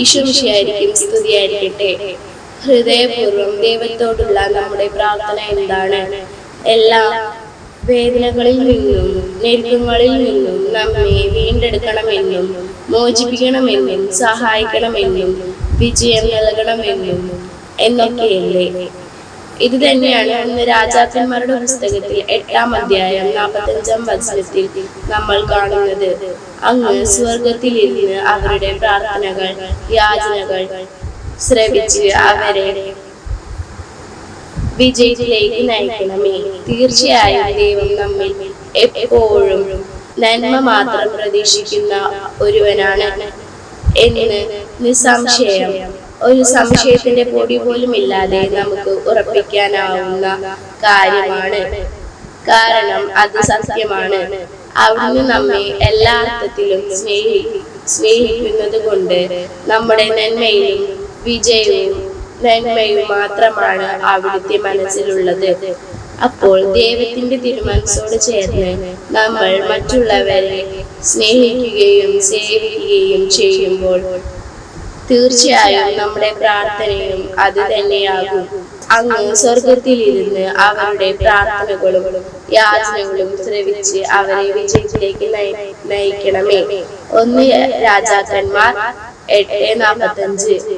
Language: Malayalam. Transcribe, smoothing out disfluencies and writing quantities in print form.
ഈശോമിശിഹായ്ക്കും സ്തുതിയായിരിക്കട്ടെ. ഹൃദയപൂർവ്വം ദൈവത്തോടുള്ള നമ്മുടെ പ്രാർത്ഥന എന്താണ്? എല്ലാ വേദനകളിൽ നിന്നും ഞെരുക്കങ്ങളിൽ നിന്നും നമ്മെ വീണ്ടെടുക്കണമെന്നും മോചിപ്പിക്കണമെന്നും സഹായിക്കണമെന്നും വിജയം നൽകണമെന്നും എന്നൊക്കെയല്ലേ? ഇത് തന്നെയാണ് ഒന്ന് രാജാക്കന്മാരുടെ പുസ്തകത്തിൽ 8-ാം അധ്യായം 45-ാം വചനത്തിൽ നമ്മൾ കാണുന്നത്. അങ്ങ് സ്വർഗത്തിൽ ഇരുന്ന് അവരുടെ പ്രാർത്ഥനകൾ, യാചനകൾ ശ്രവിച്ച് അവരെ വിജയത്തിലേക്ക് നയിക്കണമേ. തീർച്ചയായും ദൈവം നമ്മിൽ എപ്പോഴും നന്മ മാത്രം പ്രതീക്ഷിക്കുന്ന ഒരുവനാണ് എന്ന് നിസ്സംശയം, ഒരു സംശയത്തിന്റെ പൊടി പോലും ഇല്ലാതെ നമുക്ക് ഉറപ്പിക്കാനാവുന്ന കാര്യമാണ്. കാരണം അത് സത്യമാണ്. അവിടുന്ന് നമ്മെ എല്ലാ അർത്ഥത്തിലും സ്നേഹിക്കുന്നത് കൊണ്ട് നമ്മുടെ നന്മയിലും വിജയവും നന്മയും മാത്രമാണ് അവിടുത്തെ മനസ്സിലുള്ളത്. അപ്പോൾ ദൈവത്തിന്റെ തിരുമനസ്സോട് ചേർന്ന് നമ്മൾ മറ്റുള്ളവരെ സ്നേഹിക്കുകയും സേവിക്കുകയും ചെയ്യുമ്പോൾ തീർച്ചയായും നമ്മുടെ പ്രാർത്ഥനയും അത് തന്നെയാകും. അങ്ങ് സ്വർഗത്തിലിരുന്ന് അവരുടെ പ്രാർത്ഥനകളും യാചനകളും ശ്രവിച്ച് അവരെ വിജയത്തിലേക്ക് നയിക്കണമേ. 1 രാജാക്കന്മാർ 8:45.